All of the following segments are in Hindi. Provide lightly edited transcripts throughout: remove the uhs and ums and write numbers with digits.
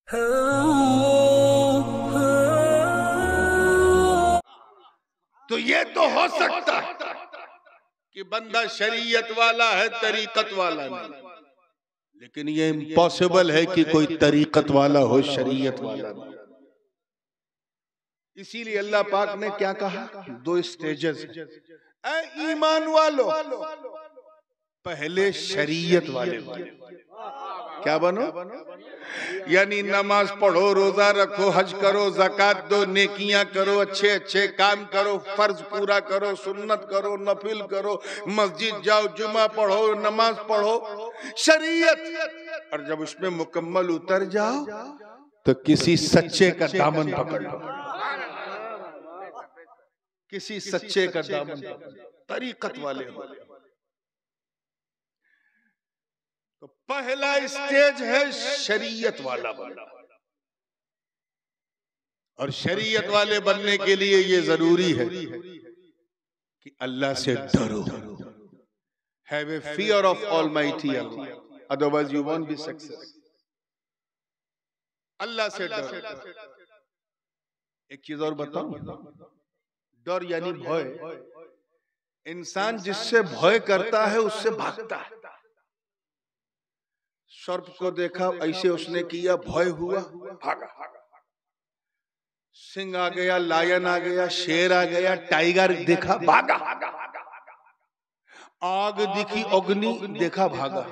तो ये तो हो सकता है कि बंदा शरीयत वाला है, तरीकत वाला नहीं, लेकिन ये इम्पॉसिबल है कि कोई तरीकत वाला हो, शरीयत वाला नहीं। इसीलिए अल्लाह पाक ने क्या कहा, दो स्टेजेस हैं। ऐ ईमान वालो, पहले शरीयत वाले क्या बनो, यानी नमाज पढ़ो, रोजा रखो, हज करो, ज़कात दो, नेकियां करो, अच्छे अच्छे काम करो, फर्ज पूरा करो, सुन्नत करो, नफिल करो, मस्जिद जाओ, जुमा पढ़ो, नमाज पढ़ो, शरीयत। और जब उसमें मुकम्मल उतर जाओ तो किसी सच्चे का दामन पकड़ लो, किसी सच्चे का दामन पकड़ लो, तरीकत वाले हो। तो पहला स्टेज है शरीयत वाला, और शरीयत वाले बनने के लिए ये जरूरी है कि अल्लाह से डरो। Have a fear of almighty Allah, otherwise you won't be success. Allah से डरो। एक चीज और बताऊं, डर यानी भय। इंसान जिससे भय करता है उससे भागता है। सर्प को देखा, ऐसे उसने किया, भय हुआ, भागा। सिंह आ गया, लायन आ गया, शेर आ गया, टाइगर देखा, भागा। आग दिखी, अग्नि देखा, भागा।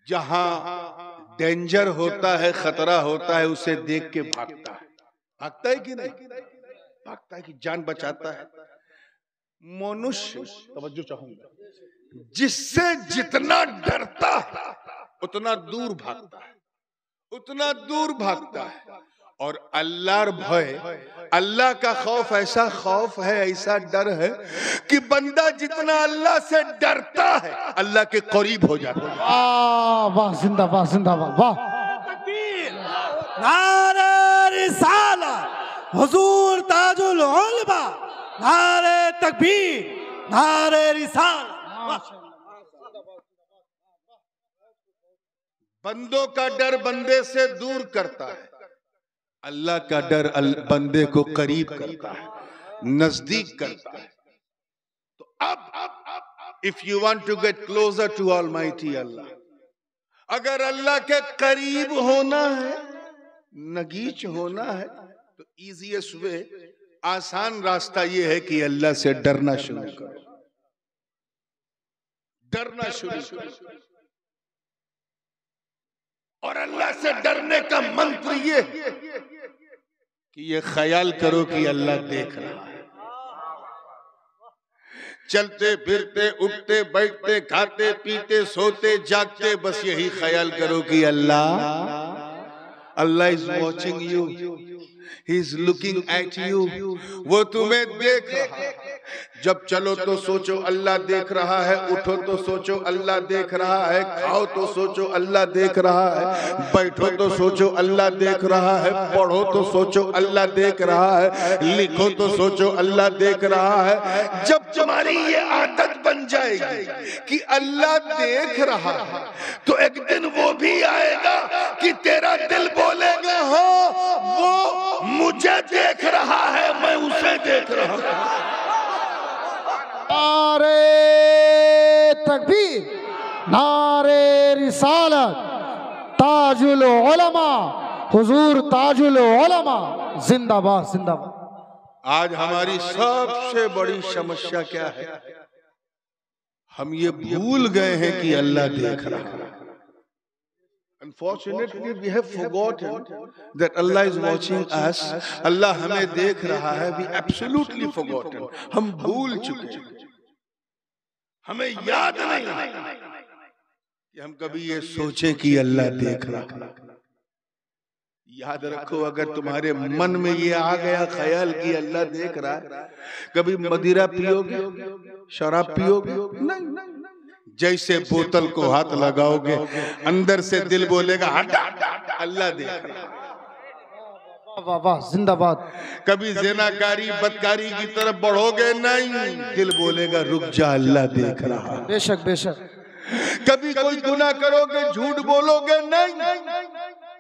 जहां डेंजर होता है, खतरा होता है, उसे देख के भागता है। भागता है कि नहीं? भागता है कि जान बचाता है। मनुष्य, तवज्जो चाहूंगा, जिससे जितना डरता है उतना दूर भागता है, उतना दूर भागता है। और अल्लाह भय, अल्लाह का खौफ ऐसा खौफ है, ऐसा डर है कि बंदा जितना अल्लाह से डरता है अल्लाह के करीब हो जाता है। वाह, जिंदाबाद, जिंदाबाद, वाह। नारे रिसालत, हुजूर ताजुल उलमा, नारे तकबीर, नारे रिसालत। बंदों का डर बंदे से दूर करता है, अल्लाह का डर बंदे को करीब करता है, नजदीक करता है। तो अब if you want to get closer to almighty Allah, अगर अल्लाह के करीब होना है, नगीच होना है, तो इजीएस्ट वे, आसान रास्ता ये है कि अल्लाह से डरना शुरू करो, डरना शुरू करो। और अल्लाह से डरने का मंत्र ये कि ये ख्याल करो कि अल्लाह देख रहा है। चलते फिरते, उठते बैठते, खाते पीते, सोते जागते, बस यही ख्याल करो कि Allah is watching you, he is looking at you. वो तुम्हें देख रहा है। जब चलो तो सोचो अल्लाह देख रहा है, उठो तो सोचो अल्लाह देख रहा है, खाओ तो सोचो अल्लाह देख रहा है, बैठो तो सोचो अल्लाह देख रहा है, पढ़ो तो सोचो अल्लाह देख रहा है, लिखो तो सोचो अल्लाह देख रहा है। जब तुम्हारी ये आदत बन जाएगी कि अल्लाह देख रहा है, तो एक दिन वो भी आएगा कि तेरा दिल बोलेगा, हाँ वो मुझे देख रहा है, मैं उसे देख रहा हूं। नारे तकबीर, नारे रिसालत, ताजुल उलमा, हुजूर ताजुल उलमा, जिंदाबाद, जिंदाबाद। आज हमारी सबसे बड़ी समस्या क्या है? हम ये भूल गए हैं कि अल्लाह देख रहा है। Unfortunately, we have forgotten that Allah is watching us. अल्लाह हमें देख रहा है। We absolutely forgotten. हम भूल चुके हैं। हमें याद नहीं कि हम कभी ये सोचे कि अल्लाह देख रहा है। याद रखो, अगर तुम्हारे मन में ये आ गया ख्याल कि अल्लाह देख रहा है, कभी मदिरा पियोगे, शराब पियोगे? नहीं। जैसे बोतल को हाथ लगाओगे, अंदर से दिल बोलेगा हटा, अल्लाह देख रहा है। वाह वाह, जिंदाबाद। कभी ज़िनाकारी, बदकारी की तरफ बढ़ोगे? नहीं, दिल बोलेगा रुक जा, अल्लाह देख रहा है। बेशक बेशक। कभी कोई गुनाह करोगे, झूठ बोलोगे? नहीं,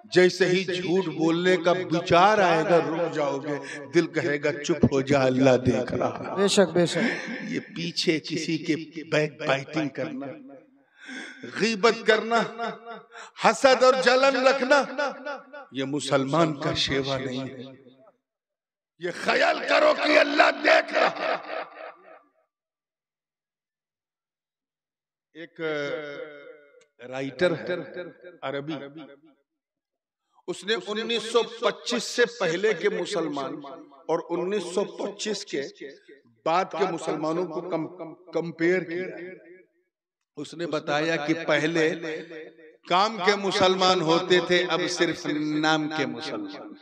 जैसे ही झूठ बोलने का विचार आएगा रुक जाओगे, दिल कहेगा चुप हो जा, अल्लाह देख रहा है। बेशक बेशक। ये पीछे किसी के बैक बाइटिंग करना, गीबत करना, हसद और जलन रखना, ये मुसलमान का शेवा नहीं है। ये ख्याल करो कि अल्लाह देख रहा है। एक राइटर है अरबी, उसने 1925 से पहले के मुसलमान और 1925 के बाद के मुसलमानों को कंपेयर किया। उसने बताया कि पहले काम के मुसलमान होते थे, अब सिर्फ नाम के मुसलमान।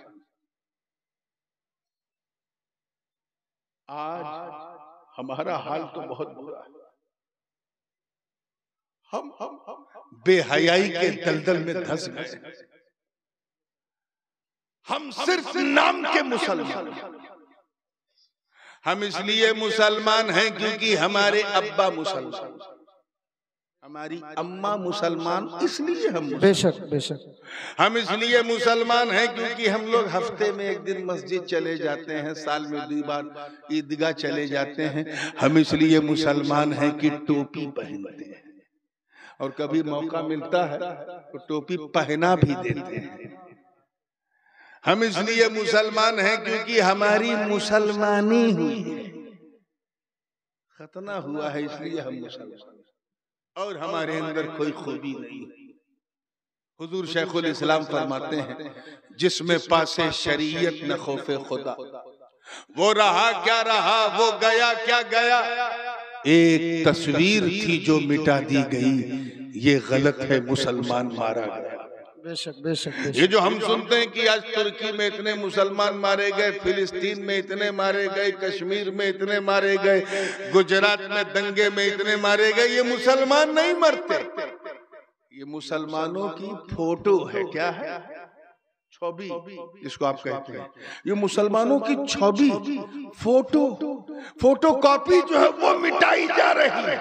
आज हमारा हाल तो बहुत बुरा है। हम बेहयाई के दलदल में धंस गए। हम सिर्फ नाम के मुसलमान। हम इसलिए मुसलमान हैं क्योंकि हमारे अब्बा मुसलमान, हमारी अम्मा मुसलमान, इसलिए हम बेशक बेशक। हम इसलिए मुसलमान हैं क्योंकि हम लोग हफ्ते में एक दिन मस्जिद चले जाते हैं, साल में 2 बार ईदगाह चले जाते हैं। हम इसलिए मुसलमान हैं कि टोपी पहनते हैं और कभी मौका मिलता है तो टोपी पहना भी देते हैं। हम इसलिए मुसलमान हैं क्योंकि हमारी मुसलमानी हुई है, खतना हुआ है, इसलिए हम मुसलमान, और हमारे अंदर कोई खूबी नहीं। हुजूर शेखुल इस्लाम फरमाते हैं, जिसमें पासे शरीयत न खौफे खुदा, वो रहा क्या रहा, वो गया क्या गया। एक तस्वीर थी जो मिटा दी गई, ये गलत है, मुसलमान मारा गया। बेशक बेशक बेशक। ये जो हम सुनते हैं कि आज तुर्की में इतने मुसलमान मारे गए, फिलिस्तीन में इतने मारे गए, कश्मीर में इतने मारे गए, गुजरात में दंगे में इतने मारे गए, ये मुसलमान नहीं मरते, ये मुसलमानों की फोटो है। क्या है? छवि, जिसको आप कहते हैं। ये मुसलमानों की छवि, फोटो कॉपी जो है वो मिटाई जा रही है।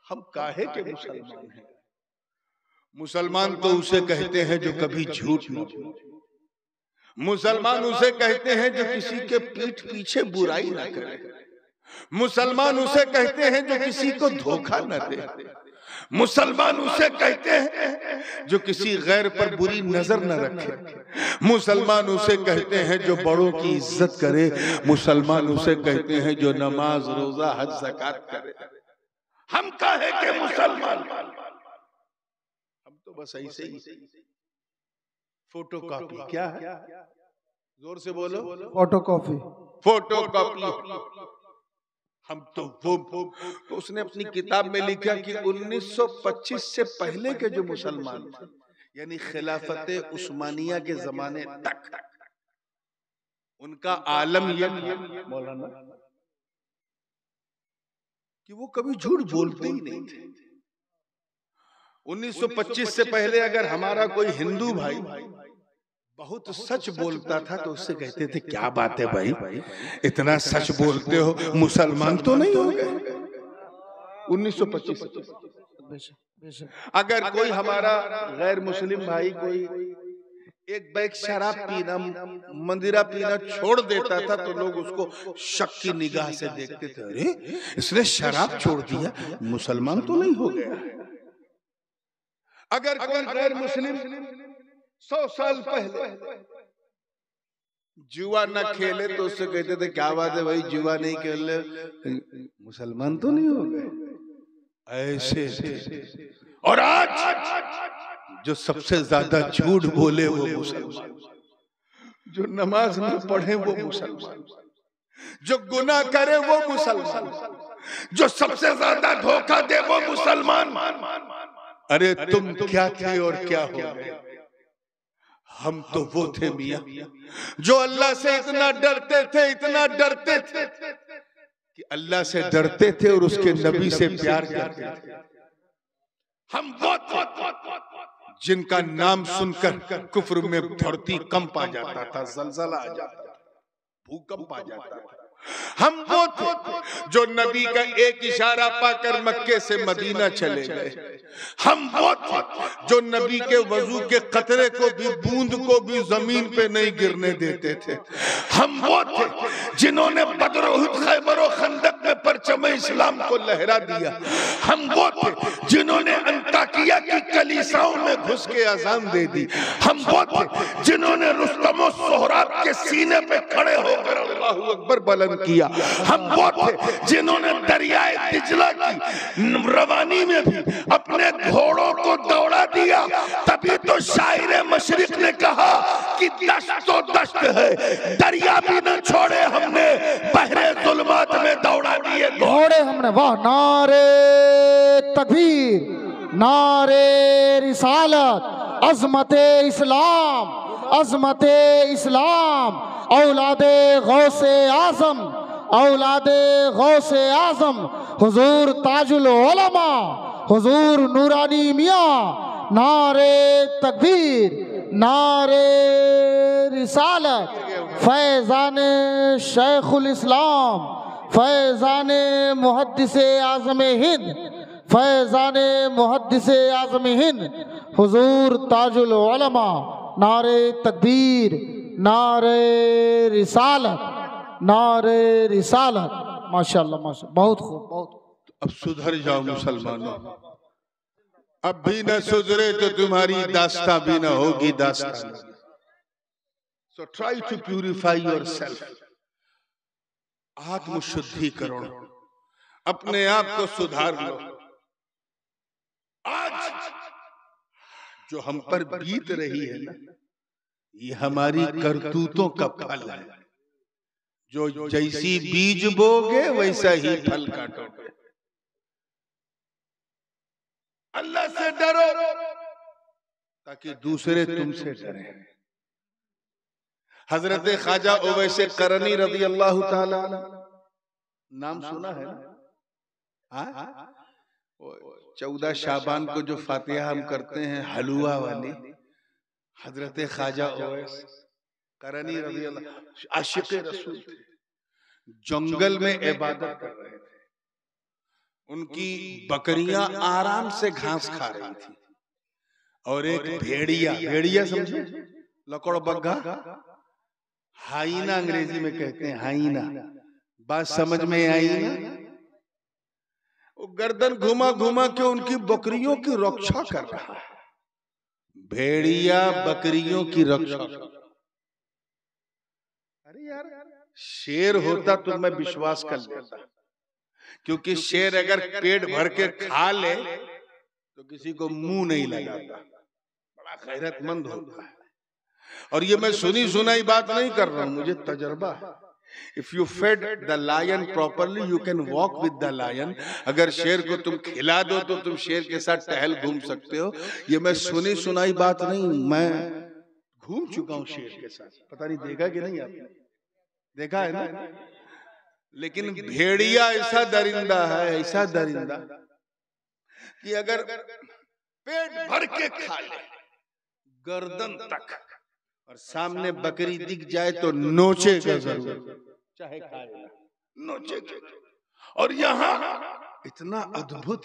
हम काहे के मुसलमान हैं? मुसलमान तो उसे कहते हैं जो कभी झूठ न बोले। मुसलमान उसे कहते हैं जो किसी के पीठ पीछे बुराई न करे। मुसलमान उसे कहते हैं जो किसी को धोखा न दे। मुसलमान उसे कहते हैं जो किसी गैर पर बुरी नजर न रखे। मुसलमान उसे कहते हैं जो बड़ों की इज्जत करे। मुसलमान उसे कहते हैं जो नमाज, रोजा, हज, ज़कात करे। हम काहे के मुसलमान? तो बस ऐसे ही फोटो कॉपी। क्या है? जोर से बोलो। Photo copy, photo copy. हम तो वो उसने अपनी किताब में लिखा कि 1925 से पहले के जो मुसलमान थे, यानी खिलाफत उस्मानिया के जमाने तक, उनका आलम ये मौलाना कि वो कभी झूठ बोलते ही नहीं थे। 1925 से पहले अगर हमारा कोई हिंदू भाई बहुत सच बोलता था तो उससे कहते थे, क्या बात है भाई, इतना सच बोलते हो, मुसलमान तो नहीं हो गए? 1925। अगर कोई हमारा गैर मुस्लिम भाई कोई एक बैग शराब पीना, मंदिरा पीना छोड़ देता था तो लोग उसको शक की निगाह से देखते थे, अरे इसने शराब छोड़ दिया, मुसलमान तो नहीं हो गया। अगर कोई गैर मुस्लिम 100 साल पहले जुआ न खेले तो उससे कहते थे, क्या बात है भाई, जुआ नहीं खेले, मुसलमान तो नहीं हो गए। ऐसे थे। और आज जो सबसे ज्यादा झूठ बोले वो मुसलमान, जो नमाज न पढ़े वो मुसलमान, जो गुनाह करे वो मुसलमान, जो सबसे ज्यादा धोखा दे वो मुसलमान। अरे तुम क्या थे और क्या हो गए? हम तो वो थे मियां जो अल्लाह से इतना डरते थे, इतना डरते थे कि अल्लाह से डरते थे और उसके नबी से प्यार करते थे। हम वो थे जिनका नाम सुनकर कुफ्र में धरती कंप आ जाता था, जलजला आ जाता था, भूकंप आ जाता था। हम वो थे जो नबी का एक इशारा पाकर मक्के से मदीना चले गए। हम वो थे जो नबी के वजू के कतरे को भी, बूंद को भी जमीन पे नहीं गिरने देते थे। हम वो थे जिन्होंने बदर, उहद, खैबर और खंदक में परचम इस्लाम को लहरा दिया। हम वो थे जिन्होंने अंताकिया की कलीसाओं में घुस के अज़ान दे दी। हम वो थे जिन्होंने रुस्तम और सोहराब के सीने पे खड़े होकर अल्लाहू अकबर बुलंद किया। हम वो थे जिन्होंने दरियाए दिजला की रवानी में भी अपने घोड़ों को दौड़ा दिया। तभी तो शायर मशरिक ने कहा कि दश्त तो दश्त है, दरिया भी न छोड़े हमने, बहरे जुल्मात में दौड़ा दिए घोड़े हमने। वाह, नारे तकबीर, नारे रिसालत, अज़मते इस्लाम, अज़मते इस्लाम, औलादे गौसे आज़म, औलादे गौसे आज़म, हुजूर ताजुल उलमा, हुजूर नूरानी मियाँ। नारे तकबीर, नारे रिसालत, फैज़ान शेखुल इस्लाम, फैज़ान मुहद्दिसे आज़म हिंद, फैज़ान मुहद्दिसे आज़म हिंद, हुजूर ताजुल उलमा। नारे तकबीर, नारे रिसालत, नारे रिसालत। माशाअल्लाह, माशाअल्लाह, बहुत खूब, बहुत। अब सुधर जाओ मुसलमानों, अब भी न सुधरे तो तुम्हारी दास्तां भी न होगी दास्तां। So try to purify yourself, आत्मशुद्धिकरण, अपने आप को सुधार लो। आज जो हम पर बीत रही है ना, ये हमारी करतूतों का फल है। जो जैसी बीज बोगे वैसा ही फल काटोगे। अल्लाह से डरो ताकि दूसरे तुमसे डरे। हजरत ख्वाजा उवैस करनी रज़ी अल्लाह ताला, नाम सुना है ना? 14 शाबान को जो फातिहा हम करते हैं हलवा वाली, हजरत ख्वाजा उवैस करनी रज़ी अल्लाह आशिक़ रसूल थे, जंगल में इबादत कर रहे थे। उनकी बकरियां आराम से घास खा रही थी और एक भेड़िया, भेड़िया समझे, लकड़ बग्घा, हाइना अंग्रेजी में कहते हैं, हाइना। बात समझ में आई ना? वो गर्दन घुमा घुमा के उनकी बकरियों की रक्षा कर रहा है। भेड़िया बकरियों की रक्षा। अरे यार, शेर होता तो मैं विश्वास कर लेता, क्योंकि शेर अगर पेट भर के खा ले तो किसी को मुंह नहीं लगाता, बड़ा गैरतमंद होता है। और ये मैं सुनी सुनाई बात नहीं कर रहा हूं, मुझे तजर्बा है। If you fed the lion properly you can walk with the lion. अगर शेर को तुम खिला दो तो तुम शेर के साथ टहल घूम सकते हो। ये मैं सुनी सुनाई बात नहीं, मैं घूम चुका हूं शेर के साथ। पता नहीं देखा कि नहीं, आपने देखा है ना? लेकिन भेड़िया ऐसा दरिंदा है, ऐसा दरिंदा कि अगर पेट भर के खा ले गर्दन तक और सामने बकरी दिख जाए तो नोचेगा जरूर, चाहे खाएगा, नोचेगा। और यहाँ इतना अद्भुत,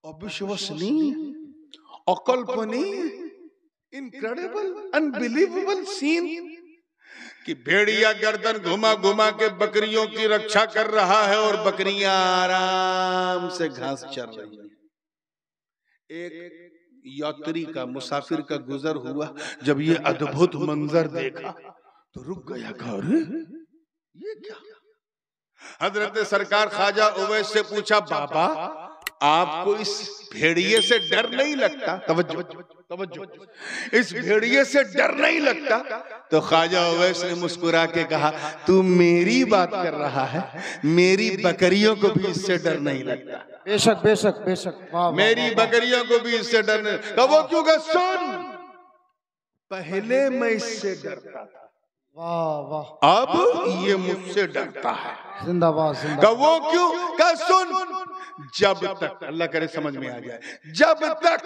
अविश्वसनीय, अकल्पनीय, इनक्रेडिबल, अनबिलीवेबल सीन कि भेड़िया गर्दन घुमा घुमा के बकरियों की रक्षा कर रहा है और बकरियां आराम से घास चर रही हैं। एक यात्री का, मुसाफिर का गुजर हुआ, जब ये अद्भुत मंजर देखा तो रुक गया, अरे ये क्या? हजरत सरकार ख्वाजा उवैस से पूछा, बाबा आपको इस भेड़िए से डर नहीं लगता? तवज्जो तवज्जो, इस भेड़िए से डर नहीं लगता? तो ख्वाजा उवैस ने मुस्कुरा के कहा, तू मेरी बात कर रहा है, मेरी बकरियों को भी इससे डर नहीं लगता। बेशक बेशक बेशक, मेरी बकरियों को भी इससे डर नहीं। कहो क्यों? सुन, पहले मैं इससे डरता था, वाह वाह, अब ये मुझसे डरता है। जिंदाबाद जिंदाबाद। वो क्यों? कहा सुन, जब तक, अल्लाह करे समझ में आ जाए, जब तक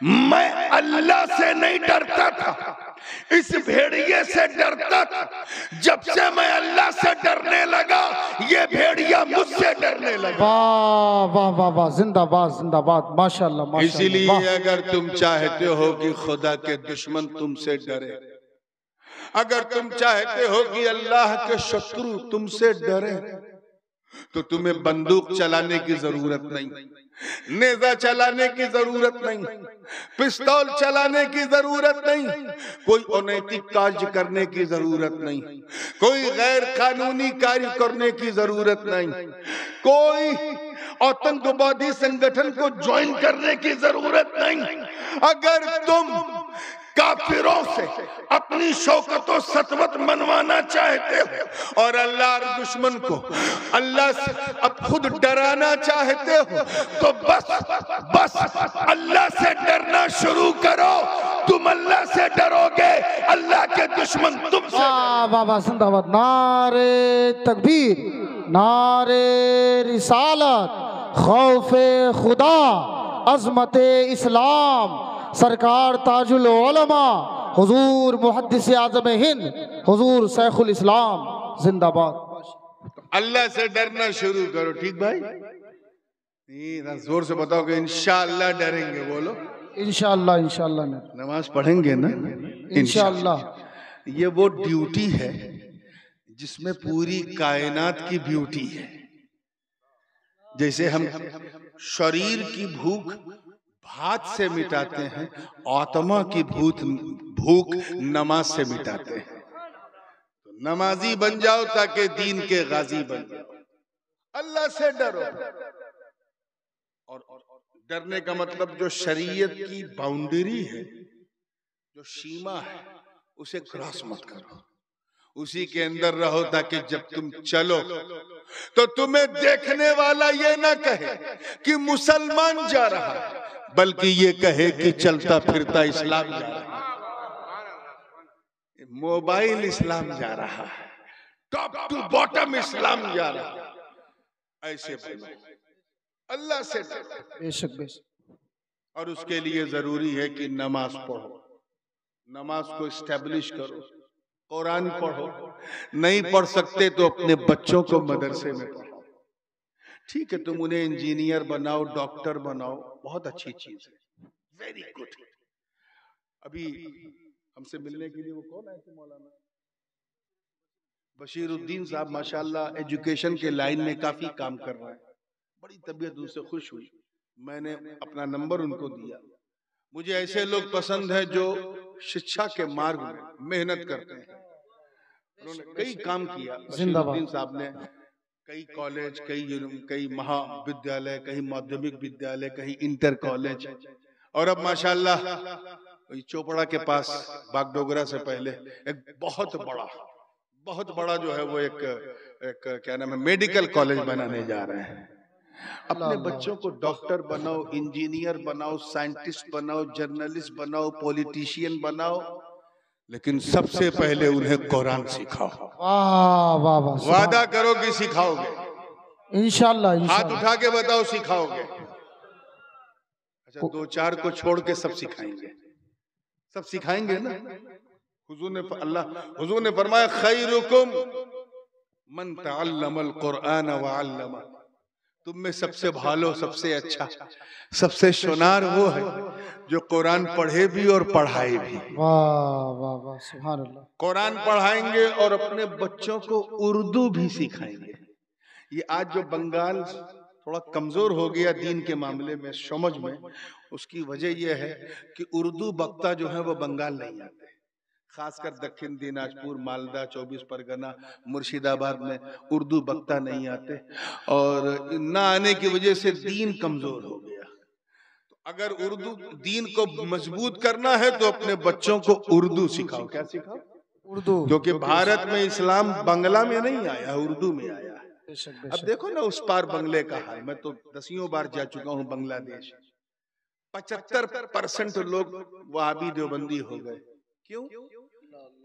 मैं अल्लाह से नहीं डरता डरता था, इस भेड़िए से डरता था। जब से मैं अल्लाह से डरने लगा, ये भेड़िया मुझसे डरने लगा। वाह वाह वाह वाह, जिंदाबाद जिंदाबाद, माशाल्लाह माशाल्लाह। इसीलिए वाह। अगर तुम चाहते हो कि खुदा के दुश्मन तुमसे डरे, अगर तुम चाहते हो कि अल्लाह के शत्रु तुमसे डरे, तो तुम्हें बंदूक चलाने की जरूरत नहीं, नेजा चलाने की जरूरत नहीं, पिस्तौल चलाने की जरूरत नहीं, कोई अनैतिक कार्य करने की जरूरत नहीं, कोई गैर कानूनी कार्य करने की जरूरत नहीं, कोई आतंकवादी संगठन को ज्वाइन करने की जरूरत नहीं। अगर तुम काफिरों से अपनी शौकत और सतवत मनवाना चाहते हो और अल्लाह और दुश्मन को अल्लाह से अब खुद डराना चाहते हो, तो बस अल्लाह से डरना शुरू करो। तुम अल्लाह से डरोगे, अल्लाह के दुश्मन तुमसे। वाह वाह वाह, जिंदाबाद। नारे तकबीर, नारे रिसालत, खौफे खुदा, अजमत इस्लाम, सरकार ताजुल उलमा हुजूर मुहद्दिस आज़म हिंद हुजूर शेखुल इस्लाम जिंदाबाद। अल्लाह से डरना शुरू करो, ठीक भाई? जोर से बताओ कि इंशाअल्लाह डरेंगे। बोलो इंशाअल्लाह। इंशाअल्लाह नमाज पढ़ेंगे ना इंशाअल्लाह। ये वो ड्यूटी है जिसमें पूरी कायनात की ब्यूटी है। जैसे हम शरीर की भूख भात से मिटाते हैं, आत्मा की भूख नमाज से मिटाते हैं। तो नमाजी बन जाओ ताकि दीन के गाजी बन जाओ। अल्लाह से डरो। और डरने का मतलब जो शरीयत की बाउंड्री है, जो सीमा है, उसे क्रॉस मत करो, उसी के अंदर रहो, ताकि जब तुम चलो तो तुम्हें देखने वाला ये ना कहे कि मुसलमान जा रहा है, बल्कि ये कहे कि चलता फिरता इस्लाम जा रहा है, मोबाइल इस्लाम जा रहा है, टॉप टू बॉटम इस्लाम जा रहा है। ऐसे बोलो, अल्लाह से बेशक बेशक। और उसके लिए जरूरी है कि नमाज पढ़ो, नमाज को इस्टेब्लिश करो, कुरान पढ़ो। नहीं पढ़ सकते तो अपने बच्चों को मदरसे में पढ़ो। ठीक है, तुम उन्हें इंजीनियर बनाओ, डॉक्टर बनाओ, बहुत अच्छी चीज है, वेरी गुड। अभी हमसे मिलने के लिए वो कौन आए थे? मौलाना बशीरुद्दीन साहब, माशाल्लाह एजुकेशन के लाइन में काफी काम कर रहे हैं। बड़ी तबीयत उनसे खुश हुई, मैंने अपना नंबर उनको दिया। मुझे ऐसे लोग पसंद है जो शिक्षा के मार्ग में मेहनत करते हैं। उन्होंने कई काम किया बशीरुद्दीन साहब ने, कई कॉलेज, कई महाविद्यालय, कई माध्यमिक विद्यालय, कई इंटर कॉलेज, और अब माशाल्लाह चोपड़ा के पास बागडोगरा से पहले एक बहुत बड़ा जो है वो एक क्या नाम है, मेडिकल कॉलेज बनाने जा रहे हैं। अपने बच्चों को डॉक्टर बनाओ, इंजीनियर बनाओ, साइंटिस्ट बनाओ, जर्नलिस्ट बनाओ, पॉलिटिशियन बनाओ, लेकिन सबसे पहले उन्हें कुरान सिखाओ। वाह वाह वाह, वादा करो कि सिखाओगे, इंशाअल्लाह। हाथ उठा के बताओ सिखाओगे। अच्छा, दो चार को छोड़ के सब सिखाएंगे, सब सिखाएंगे ना। हुजूर ने फरमाया खैरुकुम मन तअल्लमल कुरान व अल्लमा, तुम में सबसे भालो, सबसे अच्छा, सबसे सोनार वो है जो कुरान पढ़े भी और पढ़ाए भी। वाह वाह वाह, सुभान अल्लाह। कुरान पढ़ाएंगे और अपने बच्चों को उर्दू भी सिखाएंगे। ये आज जो बंगाल थोड़ा कमजोर हो गया दीन के मामले में, समझ में, उसकी वजह यह है कि उर्दू वक्ता जो है वो बंगाल नहीं आते, खासकर दक्षिण दिनाजपुर, मालदा, 24 परगना, मुर्शिदाबाद में उर्दू वक्ता नहीं आते, और न आने की वजह से दीन कमजोर हो गया। तो अगर उर्दू दीन को मजबूत करना है तो अपने बच्चों को उर्दू सिखाओ। क्या सिखाओ? उर्दू, क्योंकि भारत में इस्लाम बंगला में नहीं आया, उर्दू में आया है। अब देखो ना उस पार बंगले का हाल, मैं तो दसियों बार जा चुका हूँ बांग्लादेश। 75% लोग वहाबी देवबंदी हो गए। क्यों?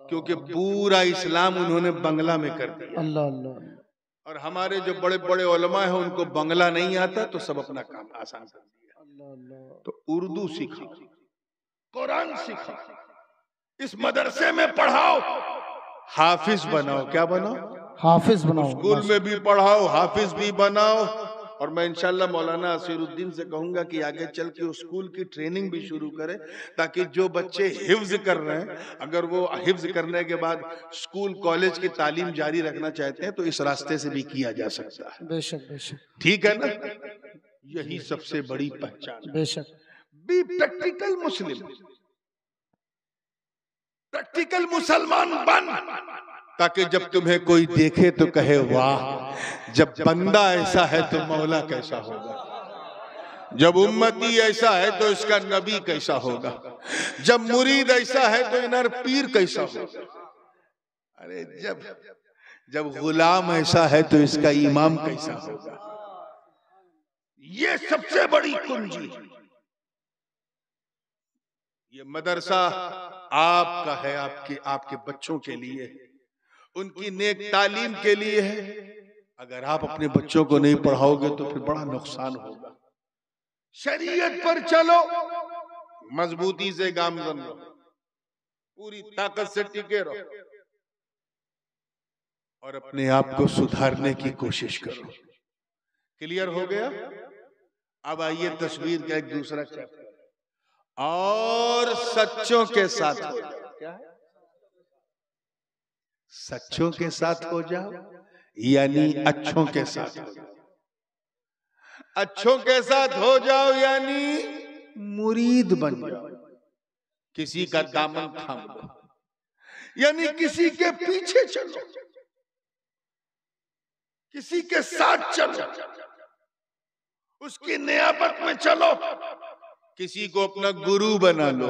क्योंकि पूरा इस्लाम उन्होंने बंगला में कर दिया। अल्लाह अल्लाह। और हमारे जो बड़े बड़े उलमा है उनको बंगला नहीं आता, तो सब अपना काम आसान कर दिया। तो उर्दू सीखा, कुरान सीखा, इस मदरसे में पढ़ाओ, हाफिज बनाओ। क्या बनाओ? हाफिज बनाओ। स्कूल में भी पढ़ाओ, हाफिज भी बनाओ। और मैं इंशाल्लाह मौलाना असीरुद्दीन से कहूंगा कि आगे चल के उस स्कूल की ट्रेनिंग भी शुरू करे, ताकि जो बच्चे हिफ्ज कर रहे हैं, अगर वो हिफ्ज करने के बाद स्कूल कॉलेज की तालीम जारी रखना चाहते हैं तो इस रास्ते से भी किया जा सकता है। बेशक बेशक। ठीक है ना? यही सबसे बड़ी पहचान। बेशक। बी प्रैक्टिकल मुस्लिम, प्रैक्टिकल मुसलमान बन, ताकि जब तुम्हें कोई देखे तो कहे वाह, जब बंदा ऐसा है तो मौला कैसा होगा, जब उम्मती ऐसा है तो इसका नबी कैसा होगा, जब मुरीद ऐसा है तो इनर पीर कैसा होगा, अरे जब गुलाम ऐसा है तो इसका इमाम कैसा होगा। ये सबसे बड़ी कुंजी। ये मदरसा आपका है, आपके बच्चों के लिए, उनकी नेक तालीम के लिए है। अगर आप अपने बच्चों को नहीं पढ़ाओगे तो फिर बड़ा नुकसान होगा। शरीयत पर चलो, मजबूती से गामजन रहो, पूरी ताकत से टिके रहो और अपने आप को सुधारने की कोशिश करो। क्लियर हो गया? अब आइए तस्वीर का एक दूसरा चैप्टर, और सच्चों के साथ हो जाओ। क्या है? सच्चों के साथ हो जाओ, यानी अच्छों के साथ हो जाओ। अच्छों के साथ हो जाओ यानी मुरीद बन जाओ, किसी का दामन थाम लो, यानी किसी के पीछे चलो, किसी के साथ चलो, उसकी नियाबत में चलो, किसी को अपना गुरु बना लो,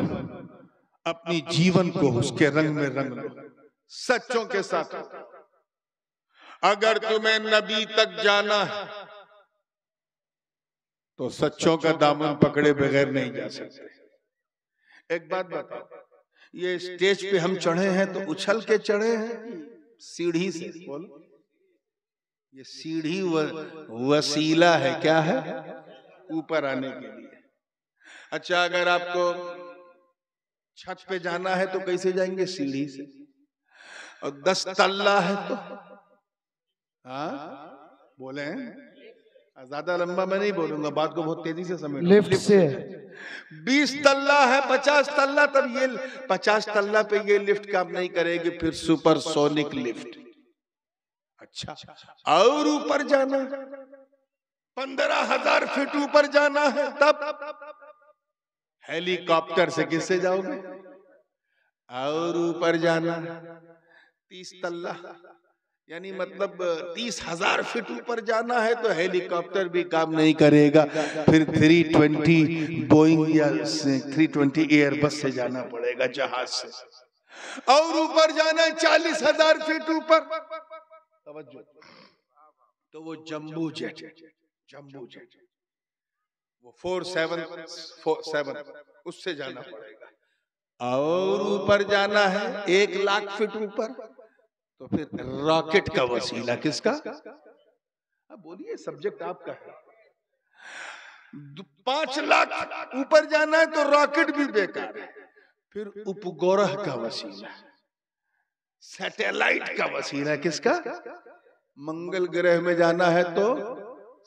अपनी जीवन को उसके रंग में रंग लो। सच्चों के साथ। अगर तुम्हें नबी तक जाना है तो सच्चों का दामन पकड़े बगैर नहीं जा सकते। एक बात बताओ, ये स्टेज पे हम चढ़े हैं तो उछल के चढ़े हैं सीढ़ी से? बोलो, ये सीढ़ी वसीला है। क्या है? ऊपर आने के लिए। अच्छा, अगर आपको छत पे जाना है तो कैसे जाएंगे? सीढ़ी से। और 10 तल्ला है तो बोले हैं? ज्यादा लंबा मैं नहीं बोलूंगा, बात को बहुत तेजी से समझ। लिफ्ट से। 20 तल्ला है, 50 तल्ला, तब ये 50 तल्ला पे ये लिफ्ट काम नहीं करेगी, फिर सुपरसोनिक लिफ्ट। अच्छा, और ऊपर जाना, 15,000 फीट ऊपर जाना है, तब हेलीकॉप्टर से किससे जाओगे? और ऊपर जाना 30 तल्ला, यानी मतलब 30,000 फीट ऊपर जाना है तो हेलीकॉप्टर भी काम नहीं करेगा, फिर 320 बोइंग या 320 एयरबस से जाना पड़ेगा, जहाज से। और ऊपर जाना है 40,000 फीट ऊपर, तो वो जंबू जेट, जंबू जेट, वो 477 उससे जाना पड़ेगा। और ऊपर जाना है 1 लाख फीट ऊपर, तो फिर रॉकेट का वसीला किसका? अब बोलिए, सब्जेक्ट आपका है। 5 लाख ऊपर जाना है तो रॉकेट भी बेकार है, फिर उपग्रह का वसीला, सैटेलाइट का वसीला किसका? मंगल ग्रह में जाना है तो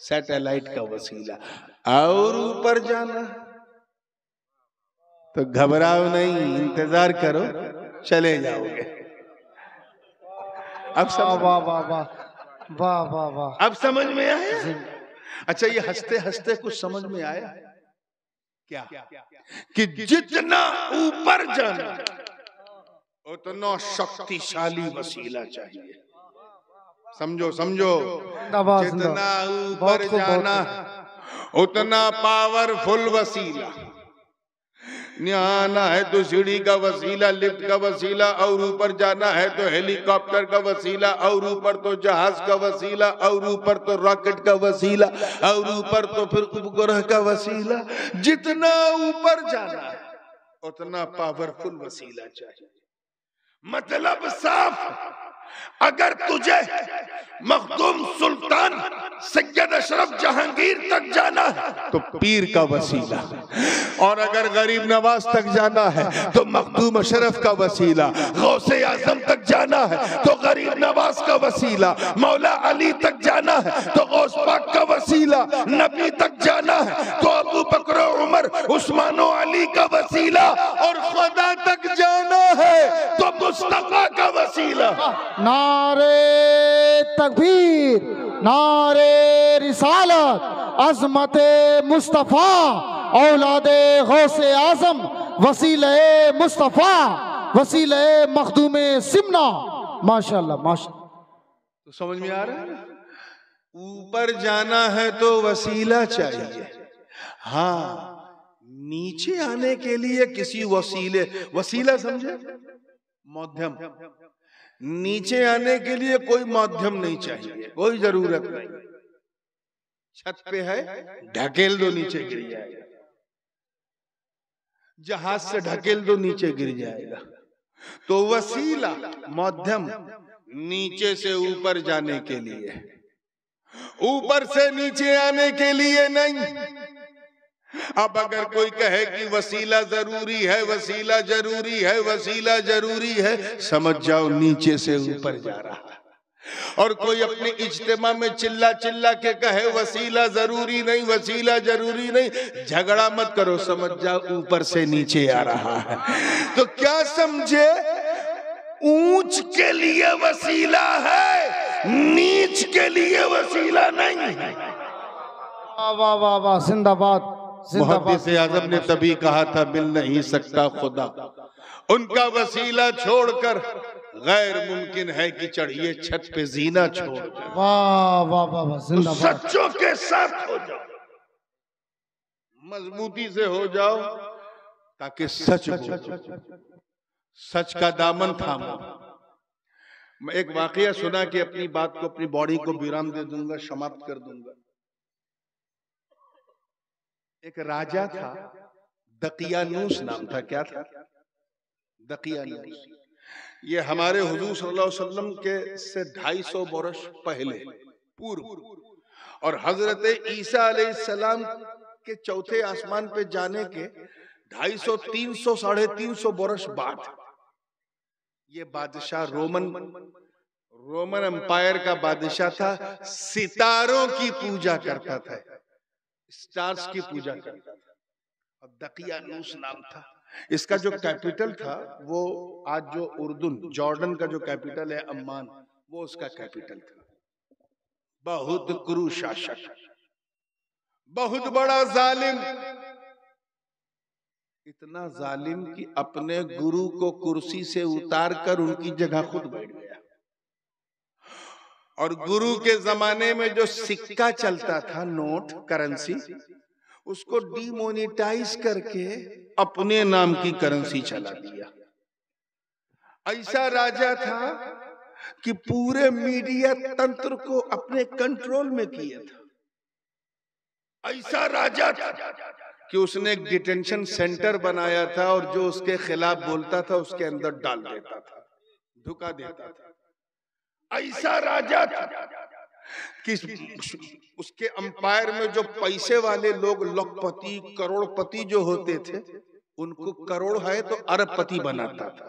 सैटेलाइट का वसीला। और ऊपर जाना तो घबराओ नहीं, इंतजार करो, चले जाओगे। अब वाह वाह वाह वाह वाह वाह वाह, अब समझ में आया? अच्छा, ये हंसते हंसते कुछ समझ में आया क्या? कि जितना ऊपर जाना उतना शक्तिशाली वसीला चाहिए। समझो समझो, जितना ऊपर जाना उतना पावरफुल वसीला। आना है तो सीढ़ी का वसीला, लिफ्ट का वसीला, और ऊपर जाना है तो हेलीकॉप्टर का वसीला, और ऊपर तो जहाज का वसीला, और ऊपर तो रॉकेट का वसीला, और ऊपर तो फिर उपग्रह का वसीला। जितना ऊपर जाना है उतना पावरफुल वसीला चाहिए। मतलब साफ, अगर तुझे मखदूम सुल्तान सैयद अशरफ जहांगीर तक जाना है तो पीर का वसीला, और अगर गरीब नवाज तक जाना है तो मखदूम अशरफ का वसीला, गौसे आजम तक जाना है तो गरीब नवाज का वसीला, मौला अली तक जाना है तो गौस पाक का वसीला, नबी तक जाना है तो अबू बकर उमर उस्मान अली का वसीला, और खुदा तक जाना है तो मुस्तफा का वसीला। नारे तकबीर, नारे रिसालत, अज़मत मुस्तफ़ा, औलादे गौसे आज़म, वसीले मुस्तफ़ा, वसीले मखदूमे सिमना। माशाल्लाह माशाल्लाह। तो समझ में आ रहा है? ऊपर जाना है तो वसीला चाहिए, हाँ नीचे आने के लिए किसी वसीले, वसीला समझे माध्यम, नीचे आने के लिए कोई माध्यम नहीं चाहिए, कोई जरूरत नहीं। छत पे है, ढकेल दो नीचे गिर जाएगा, जहाज से ढकेल दो नीचे गिर जाएगा। तो वसीला माध्यम नीचे से ऊपर जाने के लिए, ऊपर से नीचे आने के लिए नहीं। अब अगर कोई कहे कि वसीला जरूरी है, वसीला जरूरी है, वसीला जरूरी है, समझ जाओ नीचे से ऊपर जा रहा है। और कोई अपने इज्तिमा में चिल्ला चिल्ला के कहे वसीला जरूरी नहीं, वसीला जरूरी नहीं, झगड़ा मत करो, समझ जाओ ऊपर से नीचे आ रहा है। तो क्या समझे, ऊंच के लिए वसीला है, नीच के लिए वसीला नहीं है। वाह वाह वाह, जिंदाबाद जिंदाबाद। मुहद्दिस आज़म ने तभी कहा था मिल नहीं सकता खुदा, उनका वसीला छोड़कर गैर मुमकिन है कि चढ़िए छत पे जीना छोड़। वाह वाह वाह वाह, जिंदाबाद। सच्चों के साथ हो जाओ, मजबूती से हो जाओ, ताकि सच बोलो, सच का दामन थामो। मैं एक वाकया सुना कि अपनी बात को, अपनी बॉडी को विराम दे दूंगा, समाप्त कर दूंगा। एक राजा था, दकियानूस नाम था। क्या था? दकियानूस। ये हमारे हुजूर सल्लल्लाहु अलैहि वसल्लम के से 250 वर्ष पहले पूर्व, और हजरत ईसा अलैहिस्सलाम के चौथे आसमान पे जाने के 250, 300, 350 वर्ष बाद ये बादशाह रोमन एम्पायर का बादशाह था, सितारों की पूजा करता था, स्टार्स की पूजा करता था, और दकियानूस नाम था। इसका जो कैपिटल था वो आज जो उर्दून, जॉर्डन का जो कैपिटल है अम्मान, वो उसका कैपिटल था। बहुत क्रूर शासक, बहुत बड़ा जालिम, इतना जालिम कि अपने गुरु को कुर्सी से उतार कर उनकी जगह खुद बैठ गया। और गुरु के जमाने में जो सिक्का चलता था, नोट, करेंसी, उसको डिमोनेटाइज करके अपने नाम की करेंसी चला दिया। ऐसा राजा था कि पूरे मीडिया तंत्र को अपने कंट्रोल में किया था। ऐसा राजा था कि उसने एक डिटेंशन सेंटर बनाया था, और जो उसके खिलाफ बोलता था उसके अंदर डाल देता था, धुका देता था। ऐसा राजा था कि उसके अंपायर में जो पैसे वाले लोग, लखपति, करोड़पति जो होते थे, उनको करोड़ है तो अरबपति बनाता था,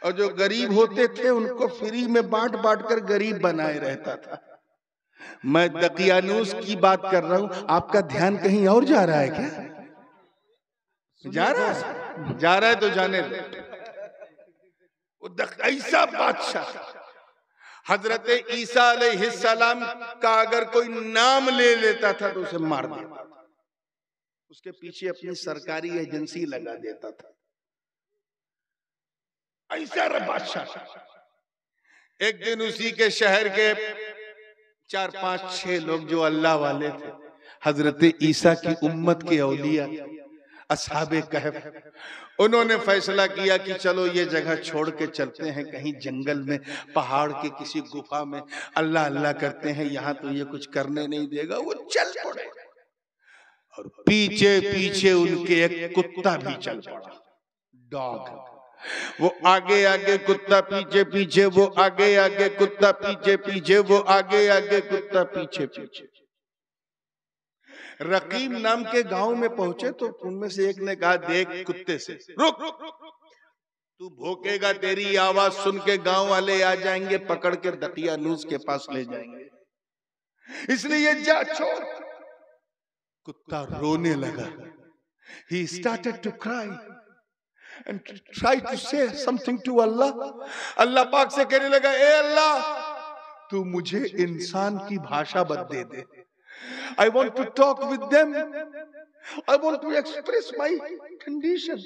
और जो गरीब होते थे उनको फ्री में बांट बांट कर गरीब बनाए रहता था। मैं दकियानूस की बात कर रहा हूं, आपका ध्यान कहीं और जा रहा है क्या? जा रहा है? जा रहा है तो जाने दो। ऐसा बादशाह, हजरत ईसा अलैहिस्सलाम का अगर कोई नाम ले लेता था तो उसे मार देता था, उसके पीछे अपनी सरकारी एजेंसी लगा देता था। ऐसा बादशाह। एक दिन उसी के शहर के 4, 5, 6 लोग जो अल्लाह वाले थे, हजरत ईसा की उम्मत के औलिया, असहाबे कहफ, उन्होंने फैसला किया कि चलो ये जगह छोड़ के चलते हैं कहीं जंगल में, पहाड़ के किसी गुफा में, अल्लाह अल्लाह करते हैं, यहाँ तो ये कुछ करने नहीं देगा। वो चल पड़े, और पीछे पीछे उनके एक कुत्ता भी चल पड़ा, डॉग। वो आगे आगे कुत्ता पीछे पीछे, वो आगे आगे कुत्ता पीछे पीछे, वो आगे आगे कुत्ता पीछे पीछे। रकीम नाम के गांव में पहुंचे तो उनमें से एक ने कहा, देख कुत्ते से, रुक, तू भौंकेगा, तेरी आवाज सुन के गांव वाले आ जाएंगे, पकड़ के दकियानूस के पास ले जाएंगे, इसलिए जा छोड़। कुत्ता रोने लगा। He started to cry and tried to say something to Allah. अल्लाह पाक से कहने लगा, ए अल्लाह, तू मुझे इंसान की भाषा बदले दे। I want to talk with them. I want to express my condition.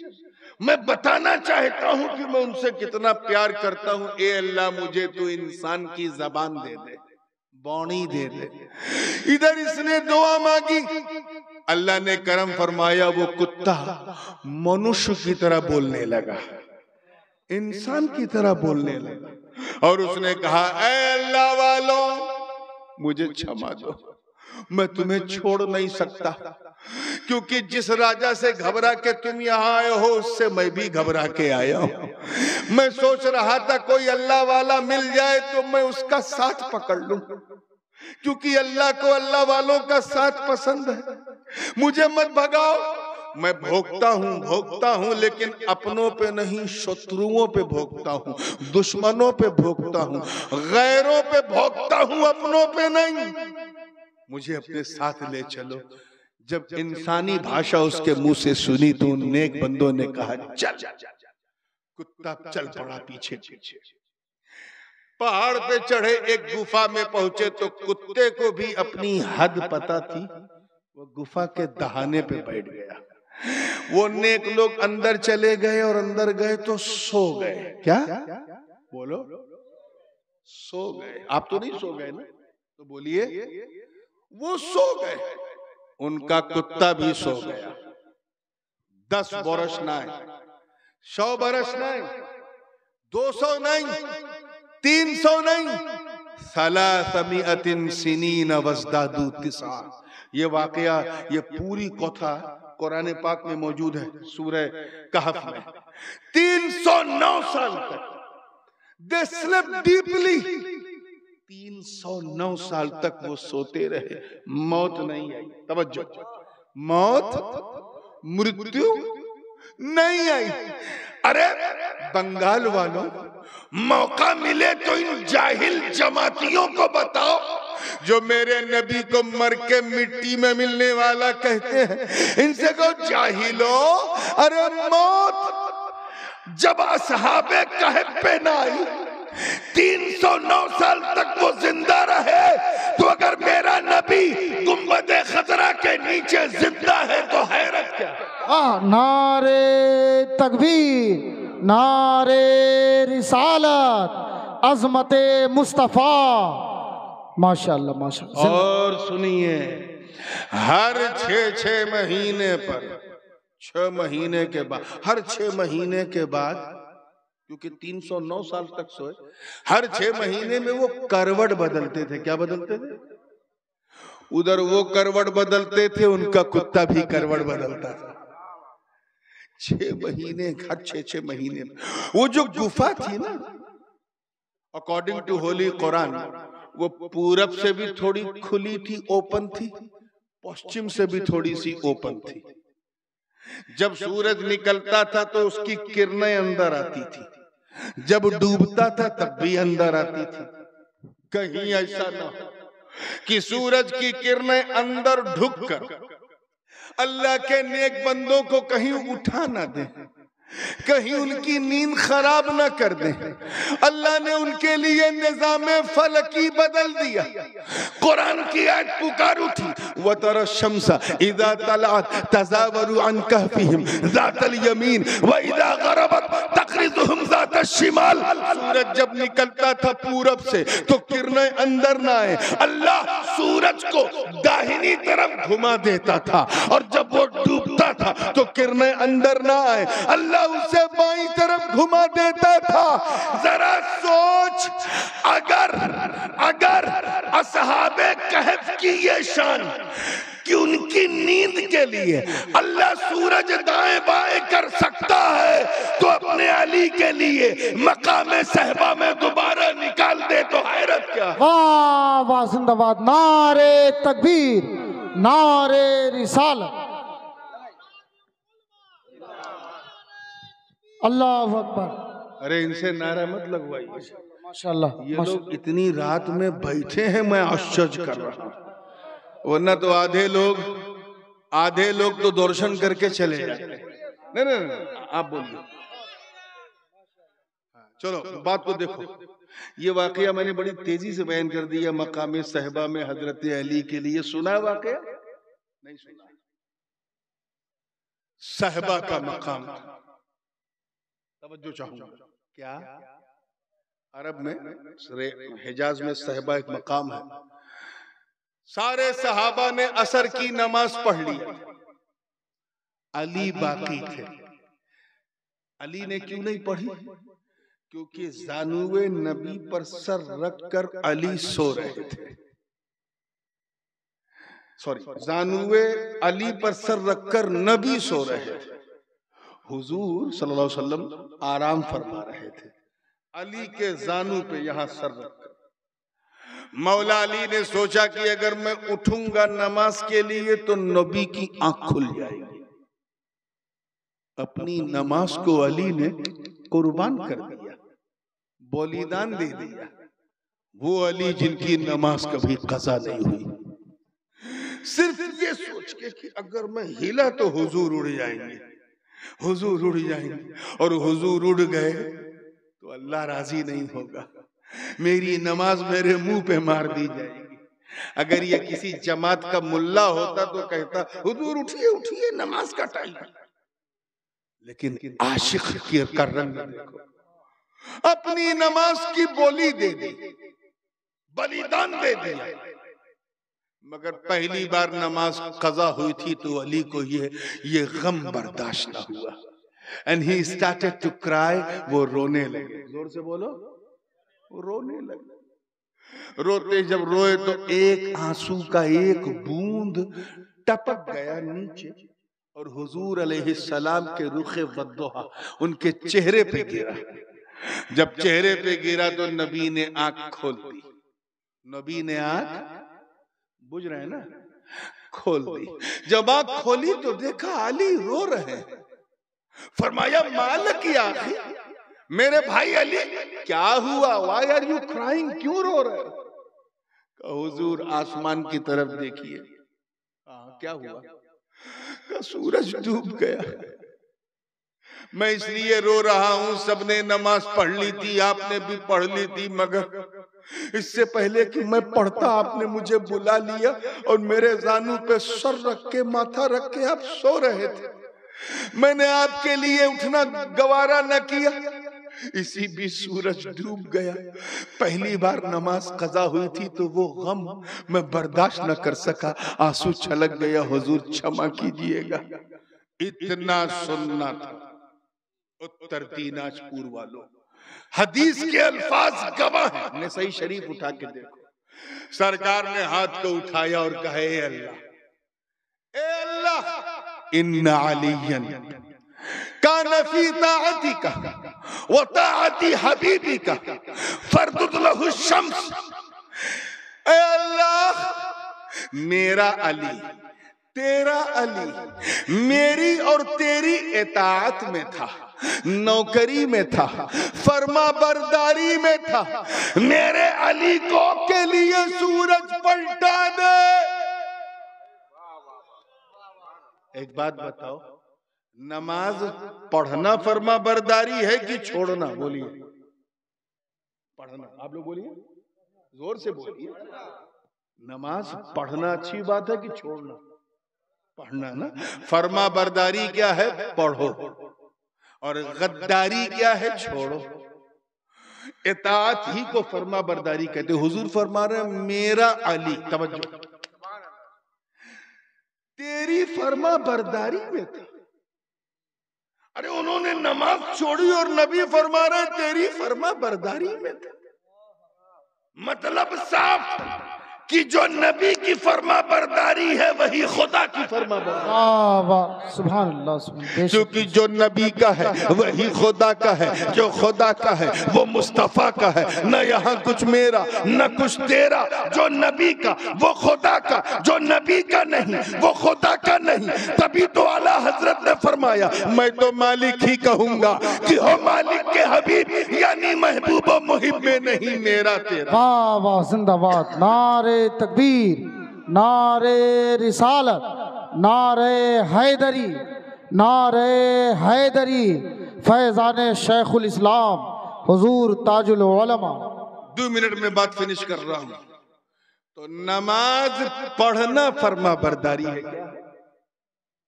मैं बताना चाहता हूं कि मैं उनसे कितना प्यार करता हूं। ए अल्लाह, मुझे तू इंसान की जबान दे दे, बौनी दे दे। इधर इसने दुआ मांगी, अल्लाह ने करम फरमाया, वो कुत्ता मनुष्य की तरह बोलने लगा, इंसान की तरह बोलने लगा। और उसने कहा, ऐ अल्लाह वालों, मुझे क्षमा दो, मैं तुम्हें छोड़ नहीं सकता, क्योंकि जिस राजा से घबरा के तुम यहाँ आए हो, उससे मैं भी घबरा के आया हूं। मैं सोच रहा था कोई अल्लाह वाला मिल जाए तो मैं उसका साथ पकड़ लूं, क्योंकि अल्लाह को अल्लाह वालों का साथ पसंद है। मुझे मत भगाओ, मैं भोगता हूं, लेकिन अपनों पे नहीं, शत्रुओं पे भोगता हूं, दुश्मनों पे भोगता हूं, गैरों पे भोगता हूं, अपनों पे नहीं। मुझे अपने साथ ले चलो। जब इंसानी भाषा उसके मुंह से सुनी तो उन नेक बंदों ने कहा, चल। कुत्ता चल पड़ा पीछे पीछे। पहाड़ पे चढ़े, एक गुफा में पहुंचे तो कुत्ते को भी अपनी हद पता थी, वो गुफा के दहाने पे बैठ गया। वो नेक लोग अंदर चले गए और अंदर गए तो सो गए। क्या बोलो? सो गए। आप तो नहीं सो गए ना, तो बोलिए। वो सो गए, उनका कुत्ता भी सो गया। 10 बरस नहीं, 100 बरस नहीं, 200 नहीं, 300 नहीं, 300 सिनीन वज़दादू 9। ये वाकया, ये पूरी कथा कुरान पाक में मौजूद है, सूरह कहफ में। 309 साल तक दे स्लेप्ट डीपली। 309 साल तक वो सोते रहे, मौत नहीं आई। तवज्जो, मौत, मृत्यु नहीं आई। अरे बंगाल वालों, मौका मिले तो इन जाहिल जमातियों को बताओ जो मेरे नबी को मर के मिट्टी में मिलने वाला कहते हैं, इनसे कहो, जाहिलो, अरे मौत जब असहाबे कहफ पे ना आई, 309 साल तक वो जिंदा रहे, तो अगर मेरा नबी गुंबदे खतरा के नीचे जिंदा है तो हैरत क्या? नारे तकबीर, नारे रिसालत, अज़मते मुस्तफा, माशाअल्लाह माशाअल्लाह। और सुनिए, हर 6 महीने पर, 6 महीने के बाद, हर 6 महीने के बाद, क्योंकि 309 साल तक सोए, हर 6 महीने में वो करवट बदलते थे। क्या बदलते थे? उधर वो करवट बदलते थे, उनका कुत्ता भी करवट बदलता था। 6 महीने, हर 6 महीने में। वो जो गुफा थी ना, अकॉर्डिंग टू होली कुरान, वो पूरब से भी थोड़ी खुली थी, ओपन थी, पश्चिम से भी थोड़ी सी ओपन थी। जब सूरज निकलता था तो उसकी किरणें अंदर आती थी, जब डूबता था तब भी अंदर आती थी। कहीं ऐसा ना हो कि सूरज की किरणें अंदर ढुककर अल्लाह के नेक बंदों को कहीं उठा ना दे, कहीं उनकी नींद खराब न कर दे। अल्लाह ने उनके लिए निज़ामे फलकी बदल दिया। कुरान की आयत पुकार उठी, वतरा शम्सा इज़ा तलअत तज़ावरु अन कहफिहिम ज़ातल यमीन व इज़ा गरबत तक़रिज़ुहुम ज़ातल शिमाल। सूरज जब निकलता था पूरब से तो किरणें अंदर ना आए, अल्लाह सूरज को दाहिनी तरफ घुमा देता था, और जब वो डूबता था तो किरणें अंदर ना आए, अल्लाह उसे बाईं तरफ घुमा देता था। जरा सोच, अगर असहाबे कहफ की ये शान कि उनकी नींद के लिए अल्लाह सूरज दाएं बाएं कर सकता है, तो अपने अली के लिए मकाम सहबा में दोबारा निकाल दे तो हैरत क्या। वाह वाह जिंदाबाद, नारे तकबीर, नारे रिसालत, अल्लाह अकबर। अरे इनसे नारा मत लगवाइए, माशाल्लाह। ये लोग इतनी रात में बैठे हैं, मैं आश्चर्य कर रहा हूं, वरना तो आधे लोग तो दर्शन करके चले जाते। नहीं, आप बोलिए। चलो बात को देखो, ये वाकया मैंने बड़ी तेजी से बयान कर दिया। मकाम सहबा में हजरत अली के लिए सुना वाकया? नहीं सुना। सहबा का मकाम, तवज्जो चाहूंगा। क्या अरब में, हिजाज में सहबा एक मकाम है। सारे सहाबा ने असर की नमाज पढ़ ली, अली बाकी थे। अली ने क्यों नहीं पढ़ी? क्योंकि जानुए नबी पर सर रखकर अली सो रहे थे। सॉरी, जानुए अली पर सर रखकर नबी सो रहे थे। हुजूर सल्लल्लाहु अलैहि वसल्लम आराम फरमा रहे थे, अली के जानू पे यहां सर रखकर। मौला अली ने सोचा कि अगर मैं उठूंगा नमाज के लिए तो नबी की आंख खुल जाएगी। अपनी नमाज को अली ने कुर्बान कर दिया, बलिदान दे दिया। वो अली जिनकी नमाज कभी कज़ा नहीं हुई, सिर्फ ये सोच के कि अगर मैं हिला तो हुजूर उड़ जाएंगे, हुजूर उड़ जाएंगे, और हुजूर उड़ गए तो अल्लाह राजी नहीं होगा, मेरी नमाज मेरे मुंह पे मार दी जाएगी। अगर ये किसी जमात का मुल्ला होता तो कहता हुजूर उठिए उठिए, नमाज का टाइम है। लेकिन आशिक की कर रंग देखो, अपनी नमाज की बोली दे दी, बलिदान दे दिया। मगर पहली बार नमाज कज़ा हुई थी तो अली को ये गम बर्दाश्त न हुआ, and he started to cry. वो रोने लगे, जोर से बोलो, वो रोने लगे। रोते जब रोए तो एक आंसू का एक बूंद टपक गया नीचे और हुजूर अलैहिस्सलाम के रुखे वद्दुहा उनके चेहरे पे गिरा। जब चेहरे पे गिरा तो नबी ने आंख खोल दी। नबी ने आंख, बुझ रहे हैं ना, खोल दी। जब आंख खोली तो देखा अली रो रहे हैं। फरमाया मालक या अखी, मेरे भाई अली क्या हुआ, व्हाई आर यू क्राइंग, क्यों रो रहे हो? हुजूर आसमान की तरफ देखिए। क्या हुआ? सूरज डूब गया, मैं इसलिए रो रहा हूं। सबने नमाज पढ़ ली थी, आपने भी पढ़ ली थी, मगर इससे पहले कि मैं पढ़ता आपने मुझे बुला लिया और मेरे जानू पे सर रख के, माथा रख के आप सो रहे थे। मैंने आपके लिए उठना गवारा न किया, इसी भी सूरज डूब गया। पहली बार नमाज कज़ा हुई थी तो वो गम मैं बर्दाश्त न कर सका, आंसू छलक गया। हुजूर क्षमा कीजिएगा। इतना सुनना था। उत्तर दिनाजपुर वालों, हदीस के अल्फाज गवाह हैं। ने सही शरीफ उठा के देखो, सरकार ने हाथ को उठाया और कहा, ए अल्लाह, ए अल्लाह, इन्ना अलियन कान फी ताअतिका व ताअति हबीबिका फरदुद लहु शम्स। ए अल्लाह, मेरा अली, तेरा अली मेरी और तेरी इताअत में था, नौकरी में था, फर्मा बरदारी में था। मेरे अली को के लिए सूरज पलटा दे। एक बात बताओ, नमाज पढ़ना फर्मा बरदारी है कि छोड़ना? बोलिए, पढ़ना। आप लोग बोलिए, जोर से बोलिए। नमाज पढ़ना अच्छी बात है कि छोड़ना? पढ़ना ना। फर्मा बरदारी क्या है? पढ़ो। और गद्दारी क्या है? छोड़ो। इताअत ही को फर्मा बरदारी कहते। हुजूर फरमा रहे मेरा अली, तवज्जो, तेरी फर्मा बरदारी में था। अरे उन्होंने नमाज छोड़ी और नबी फरमा रहे तेरी फर्मा बरदारी में था। मतलब साफ कि जो नबी की फर्मा बरदारी है वही खुदा की फर्मा बरदारी। वाह वाह, सुभान अल्लाह, सुभान। क्योंकि जो नबी का है वही खुदा का है, जो खुदा का है वो मुस्तफा का है। न यहाँ कुछ मेरा न कुछ तेरा, जो नबी का वो खुदा का, जो नबी का नहीं वो खुदा का नहीं। तभी तो आला हजरत ने फरमाया मैं तो मालिक ही कहूंगा कि हो मालिक के हबीब, यानी महबूब व मुहिब में नहीं मेरा तेरा। वाह वाह, जिंदाबाद। नारे तकबीर, नारे रिसालत, नारे हैदरी, नारे हैदरी, फैजान शेखुल इस्लाम हुजूर ताजुल उलमा। 2 मिनट में बात फिनिश कर रहा हूं। तो नमाज पढ़ना फर्मा बरदारी है क्या?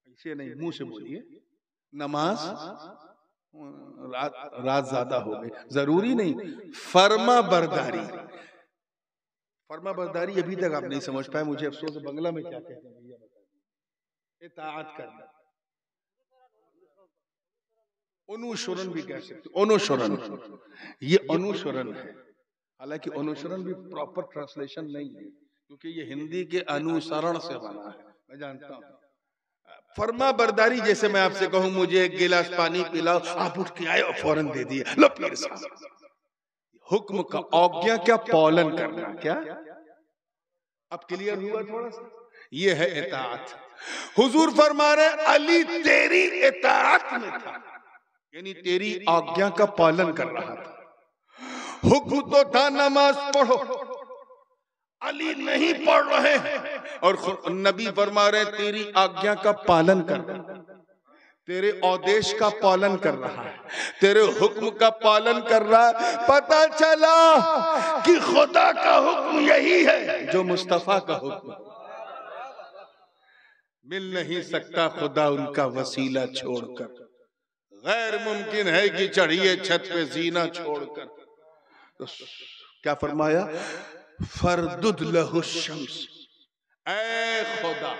ऐसे नहीं, मुंह से बोलिए नमाज। रात ज्यादा हो गई, जरूरी नहीं, फर्मा बरदारी। फर्मा बरदारी अभी तक आप नहीं समझ पाए, मुझे अफसोस है। बंगला में क्या कहते हैं भैया बताइए? इताअत करना, अनुसरण भी कह सकते, अनुसरण। ये अनुसरण है, हालांकि अनुसरण भी प्रॉपर ट्रांसलेशन नहीं है, क्योंकि ये हिंदी के अनुसरण से बना है, मैं जानता हूं। फर्मा बरदारी जैसे मैं आपसे कहूं मुझे एक गिलास पानी पिलाओ, आप उठ के आए और फौरन दे दिए, लो पीर साहब। हुक्म का, आज्ञा क्या पालन करना, क्या अब क्लियर हुआ थोड़ा सा? ये है इताअत। हुजूर फरमा रहे अली तेरी इताअत में था, यानी तेरी आज्ञा का पालन कर रहा था। हुक्म तो था नमाज पढ़ो, अली नहीं पढ़ रहे हैं और नबी फरमा रहे तेरी आज्ञा का पालन कर, तेरे आदेश का पालन कर रहा है, तेरे हुक्म का पालन कर रहा है। पता चला कि खुदा का हुक्म यही है जो मुस्तफा का हुक्म। मिल नहीं सकता खुदा उनका वसीला छोड़कर, गैर मुमकिन है कि चढ़िए छत पे जीना छोड़कर। तो क्या फरमाया? फरदुद लहु शम्स, ऐ खुदा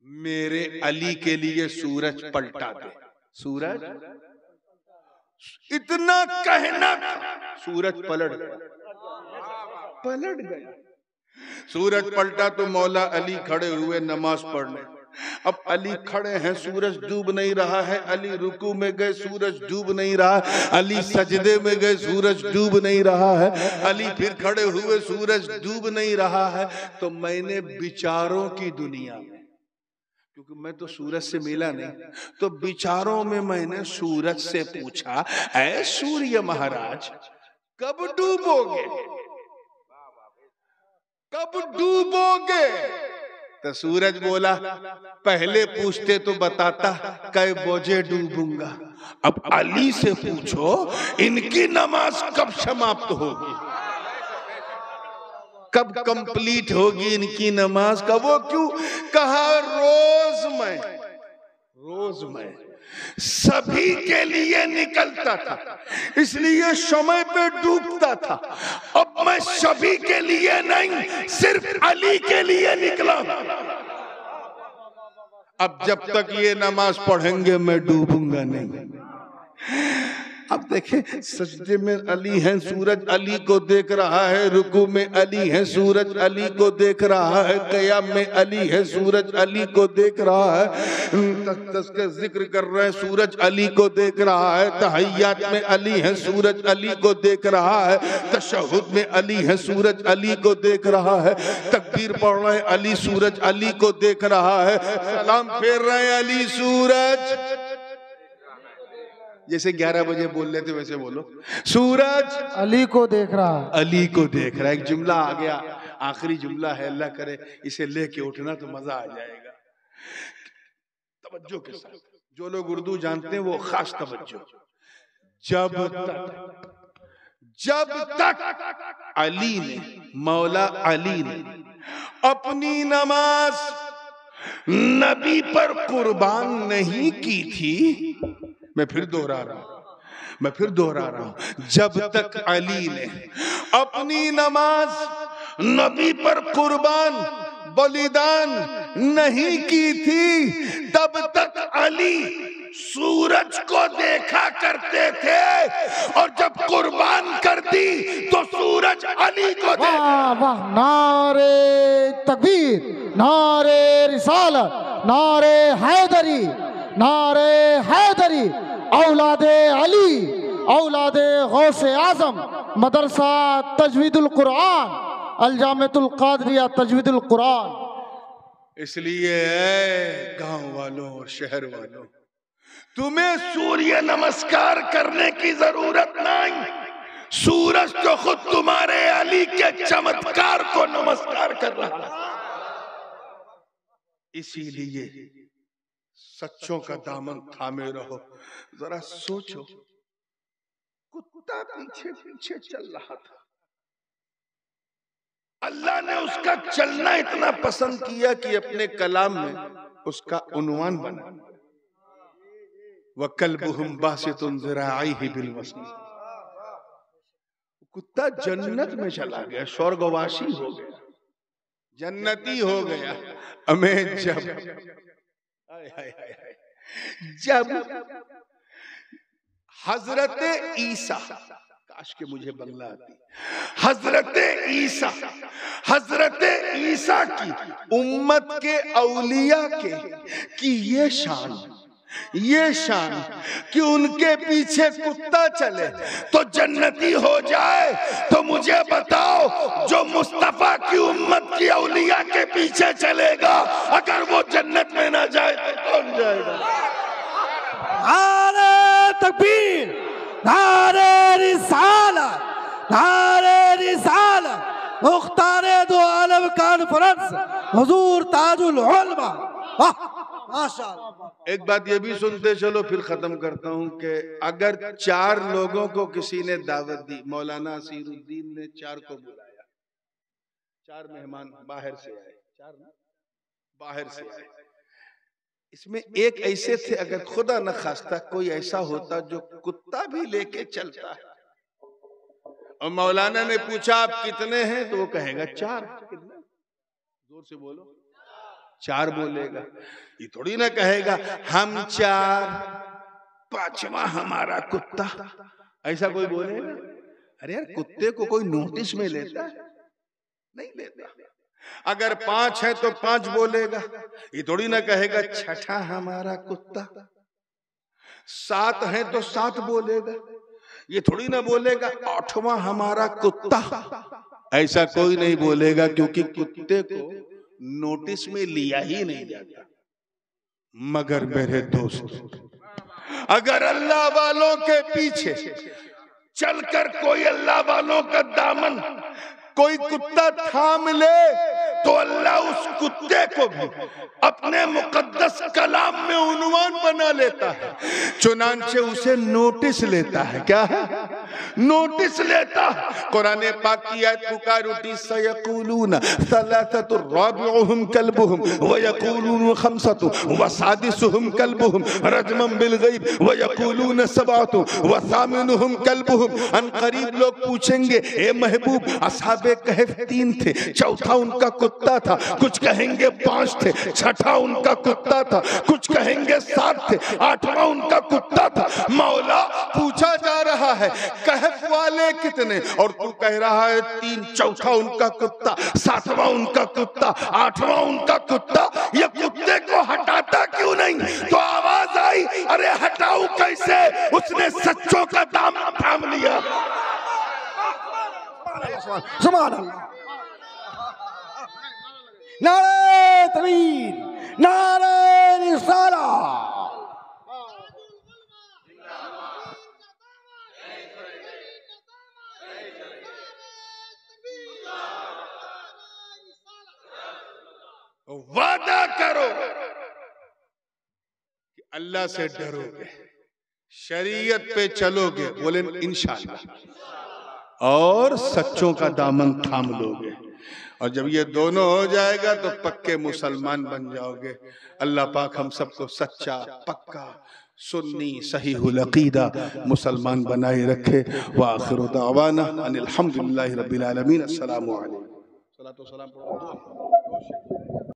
मेरे अली के लिए सूरज पलटा दे। सूरज, इतना कहना था, सूरज पलट गया। सूरज पलटा तो मौला अली खड़े हुए नमाज पढ़ने। अब अली खड़े हैं, सूरज डूब नहीं रहा है। अली रुकू में गए, सूरज डूब नहीं रहा। अली सजदे में गए, सूरज डूब नहीं रहा है। अली फिर खड़े हुए, सूरज डूब नहीं रहा है। तो मैंने विचारों की दुनिया में, क्योंकि मैं तो सूरज से मिला नहीं, तो विचारों में मैंने सूरज से पूछा, ऐ सूर्य महाराज कब डूबोगे, कब डूबोगे? तो सूरज बोला पहले पूछते तो बताता कै बजे डूबूंगा। अब अली से पूछो इनकी नमाज कब समाप्त होगी, कब कंप्लीट होगी इनकी नमाज का? वो क्यों कहा रोज मैं सभी के लिए निकलता था, इसलिए समय पे डूबता था। अब मैं सभी के लिए नहीं, सिर्फ अली के लिए निकला। अब जब तक ये नमाज पढ़ेंगे मैं डूबूंगा नहीं। अब देखें, सजदे में अली है, सूरज अली को देख रहा है। रुकू में अली है, सूरज अली को देख रहा है। क़याम में अली है, सूरज अली को देख रहा है। तस का जिक्र कर रहे हैं, सूरज अली को देख रहा है। तहय्यात में अली है, सूरज अली को देख रहा है। तशहुद में अली है, सूरज अली को देख रहा है। तकबीर पढ़ रहे हैं, अली सूरज अली को देख रहा है। सलाम फेर रहे हैं, अली सूरज, जैसे 11 बजे बोल लेते वैसे बोलो, सूरज अली को देख रहा है, अली को देख रहा है। एक जुमला आ गया, आखिरी जुमला है, अल्लाह करे इसे लेके उठना तो मजा आ जाएगा। तवज्जो के साथ, जो लोग उर्दू जानते हैं वो खास तवज्जो। जब तक अली ने, मौला अली ने अपनी नमाज नबी पर कुर्बान नहीं की थी, मैं फिर दोहरा रहा हूं, जब तक अली ने अपनी नमाज नबी पर कुर्बान बलिदान नहीं की थी, तब तक अली सूरज को देखा करते थे। और जब कुर्बान कर दी तो सूरज अली को दे। वाह वाह, नारे तकबीर, नारे रिसालत, नारे हैदरी, नारे हैदरी, औलादे अली, औलादे गौसे आजम, मदरसा तजवीदुल कुरान, अलजामतुल कादरिया तजवीदुल कुरान। इसलिए गांव वालों और शहर वालों, तुम्हें सूर्य नमस्कार करने की जरूरत नहीं, सूरज तो खुद तुम्हारे अली के चमत्कार को नमस्कार कर रहा है। इसीलिए सच्चों का दामन थामे रहो। जरा सोचो, कुत्ता पीछे पीछे चल रहा था, अल्लाह ने उसका चलना इतना पसंद किया कि अपने कलाम में उसका उन्वान बना, वकल्बुहुम बासितुन ज़िराइहि बिल वस्ल। कुत्ता जन्नत में चला गया, स्वर्गवासी हो गया, जन्नती हो गया। हमें जब हजरत ईसा, काश के मुझे बंगला आती, हजरत ईसा की उम्मत के औलिया के कि ये शान कि उनके पीछे कुत्ता चले तो जन्नती हो जाए, तो मुझे बताओ जो मुस्तफा की उम्मत की औलिया के पीछे चलेगा, अगर वो जन्नत में ना जाए तो कौन जाएगा? नारे तकबीर, नारे रिसालत, नारे रिसालत, मुख्तारे दो आलम कॉन्फ्रेंस, हुजूर ताजुल उलमा। माशाअल्लाह। एक बात ये भी सुनते चलो, फिर खत्म करता हूं कि अगर 4 लोगों को किसी ने दावत दी, मौलाना असीरुद्दीन ने 4 को बुलाया, 4 मेहमान बाहर से आए, 4 बाहर से आए, इसमें एक ऐसे थे, अगर खुदा न खास्ता कोई ऐसा होता जो कुत्ता भी लेके चलता है, और मौलाना ने पूछा आप कितने हैं, तो वो कहेगा 4। जोर से बोलो, 4 बोलेगा। ये थोड़ी ना कहेगा हम 4, 5वां हमारा कुत्ता, ऐसा कोई बोलेगा? अरे यार, कुत्ते को कोई नोटिस में लेता है? नहीं लेता। अगर 5 है तो 5 बोलेगा, ये थोड़ी ना कहेगा 6ठा हमारा कुत्ता। 7 है तो 7 बोलेगा, ये थोड़ी ना बोलेगा 8वां हमारा कुत्ता। ऐसा कोई नहीं बोलेगा, क्योंकि कुत्ते को नोटिस में लिया ही नहीं जाता। मगर मेरे दोस्त, अगर अल्लाह वालों के पीछे चलकर कोई अल्लाह वालों का दामन कोई कुत्ता थाम ले, तो अल्लाह उस कुत्ते को भी अपने मुकद्दस कलाम में उन्वान बना लेता है, चुनांचे उसे नोटिस लेता है। क्या है? नोटिस लेता है। कुरान पाक की आयत पुकार उठी, सयक़ूलून सलासतु राबिउहुम कल्बुहुम व यक़ूलून खमसतु व सादिसुहुम कल्बुहुम रजमन बिल गैब व यक़ूलून सबअतु व सामिनुहुम कल्बुहुम। अन करीब लोग पूछेंगे, ए महबूब, असहाबे कहफ 3 थे, चौथा उनका कुत्ता था, कुछ कहेंगे 5 थे, 6ठा उनका कुत्ता था, कुछ कहेंगे 7 थे, 8वां उनका कुत्ता था। मौला, पूछा जा रहा है कहफ वाले कितने, और तू कह रहा है 3, चौथा उनका कुत्ता, 7वां उनका कुत्ता, 8वां उनका कुत्ता। ये कुत्ते को हटाता क्यों नहीं? तो आवाज आई, अरे हटाऊं कैसे, उसने सच्चों का दामन थाम लिया। सुभान अल्लाह। नारे तकबीर, नारे रिसालत। वादा करो कि अल्लाह से डरोगे, शरीयत पे चलोगे, बोले इंशाअल्लाह, और सच्चों का दामन थाम लोगे। और जब ये दोनों हो जाएगा तो पक्के मुसलमान बन जाओगे। अल्लाह पाक हम सबको सच्चा, पक्का, सुन्नी, सहीहुल अकीदा मुसलमान बनाए रखे। व आखिरु दावाना अनिल हम्दुलिल्लाहि रब्बिल आलमीन। अस्सलामु अलैकुम।